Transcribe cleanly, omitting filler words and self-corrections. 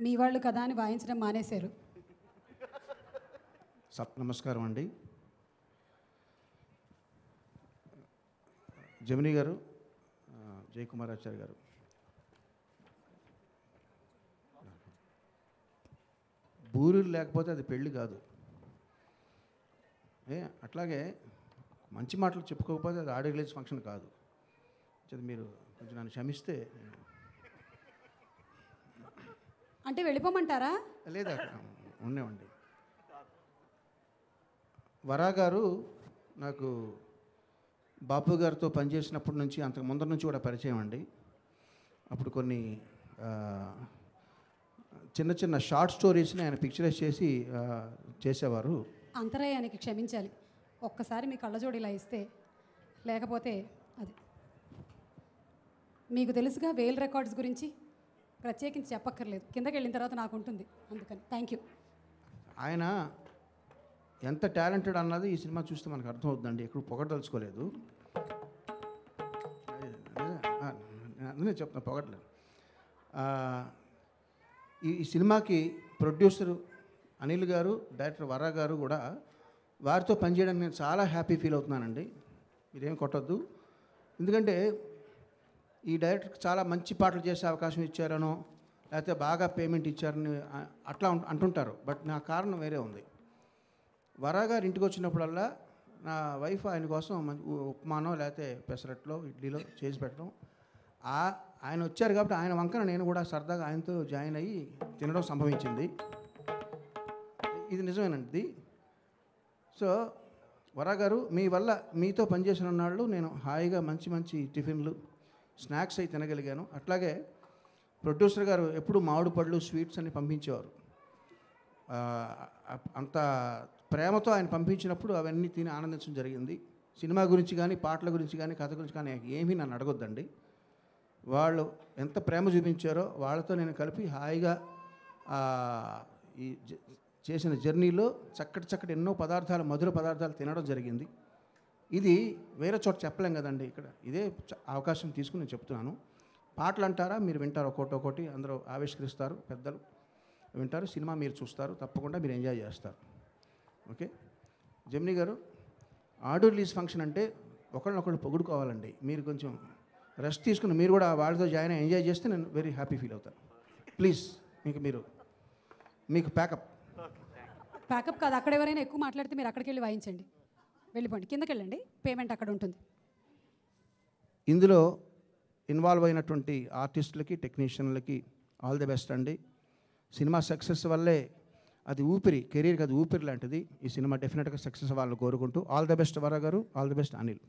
మీ వాళ్ళు కదా అని వాయించడం మానేశారు. నమస్కారం అండి. జమినీ గారు, జయకుమారాచారి గారు, బూరులు లేకపోతే అది పెళ్ళి కాదు. అట్లాగే మంచి మాటలు చెప్పుకోకపోతే అది ఆడియో రిలీజ్ ఫంక్షన్ కాదు. మీరు కొంచెం నన్ను క్షమిస్తే. అంటే వెళ్ళిపోమంటారా? లేదా ఉండేవండి. వరా గారు నాకు బాపు గారితో పనిచేసినప్పటి నుంచి, అంతకు ముందర నుంచి కూడా పరిచయం అండి. అప్పుడు కొన్ని చిన్న చిన్న షార్ట్ స్టోరీస్ని ఆయన పిక్చరైజ్ చేసి చేసేవారు. అంతరాయానికి క్షమించాలి. ఒక్కసారి మీ కళ్ళజోడు ఇలా ఇస్తే, లేకపోతే అది మీకు తెలుసుగా వేల్ రికార్డ్స్ గురించి ప్రత్యేకించి చెప్పక్కర్లేదు, కిందకి వెళ్ళిన తర్వాత నాకు ఉంటుంది. అందుకని థ్యాంక్ యూ. ఆయన ఎంత టాలెంటెడ్ అన్నది ఈ సినిమా చూస్తే మనకు అర్థమవుతుందండి. ఎప్పుడు పొగడదలుచుకోలేదు, నేను చెప్తాను, పొగడలేదు. ఈ సినిమాకి ప్రొడ్యూసరు అనిల్ గారు, డైరెక్టర్ వరా గారు కూడా, వారితో పనిచేయడానికి నేను చాలా హ్యాపీ ఫీల్ అవుతున్నానండి. మీరేం కొట్టద్దు. ఎందుకంటే ఈ డైరెక్టర్కి చాలా మంచి పాటలు చేసే అవకాశం ఇచ్చారనో, లేకపోతే బాగా పేమెంట్ ఇచ్చారని అట్లా అంటుంటారు. బట్ నా కారణం వేరే ఉంది. వరా గారు ఇంటికి వచ్చినప్పుడల్లా నా వైఫ్ ఆయన కోసం ఉప్మానో లేకపోతే పెసరట్లో ఇడ్లీలో చేసి పెట్టడం. ఆయన వచ్చారు కాబట్టి ఆయన వంకన నేను కూడా సరదాగా ఆయనతో జాయిన్ అయ్యి తినడం సంభవించింది. ఇది నిజమేనండి. సో వరా గారు, మీ వల్ల మీతో పనిచేసిన నాళ్ళు నేను హాయిగా మంచి మంచి టిఫిన్లు, స్నాక్స్ అయి తినగలిగాను. అట్లాగే ప్రొడ్యూసర్ గారు ఎప్పుడు మామిడి పళ్ళు, స్వీట్స్ అని పంపించేవారు. అంత ప్రేమతో ఆయన పంపించినప్పుడు అవన్నీ తిని ఆనందించడం జరిగింది. సినిమా గురించి కానీ, పాటల గురించి కానీ, కథ గురించి కానీ ఏమీ నన్ను అడగొద్దండి. వాళ్ళు ఎంత ప్రేమ చూపించారో వాళ్ళతో నేను కలిపి హాయిగా ఈ చేసిన జర్నీలో చక్కటి ఎన్నో పదార్థాలు, మధుర పదార్థాలు తినడం జరిగింది. ఇది వేరే చోట చెప్పలేం కదండి. ఇక్కడ ఇదే అవకాశం తీసుకుని నేను చెప్తున్నాను. పాటలు అంటారా, మీరు వింటారు, ఒక్కొక్కటి అందరూ ఆవిష్కరిస్తారు, పెద్దలు వింటారు, సినిమా మీరు చూస్తారు, తప్పకుండా మీరు ఎంజాయ్ చేస్తారు. ఓకే. జమినీ గారు, ఆడియో రిలీజ్ ఫంక్షన్ అంటే ఒకళ్ళనొకళ్ళు పొగుడుకోవాలండి. మీరు కొంచెం రెస్ట్ తీసుకుని మీరు కూడా వాళ్ళతో జాయిన్ అయ్యి ఎంజాయ్ చేస్తే నేను వెరీ హ్యాపీ ఫీల్ అవుతాను. ప్లీజ్, మీకు ప్యాకప్ కాదు. అక్కడ ఎవరైనా ఎక్కువ మాట్లాడితే మీరు అక్కడికి వెళ్ళి వాయించండి, వెళ్ళిపోండి, కిందకి వెళ్ళండి, పేమెంట్ అక్కడ ఉంటుంది. ఇందులో ఇన్వాల్వ్ అయినటువంటి ఆర్టిస్టులకి, టెక్నీషియన్లకి ఆల్ ది బెస్ట్ అండి. సినిమా సక్సెస్ వల్లే అది ఊపిరి, కెరీర్కి అది ఊపిరి లాంటిది. ఈ సినిమా డెఫినెట్గా సక్సెస్ అవ్వాలని కోరుకుంటూ ఆల్ ది బెస్ట్ వరా గారు, ఆల్ ది బెస్ట్ అనిల్.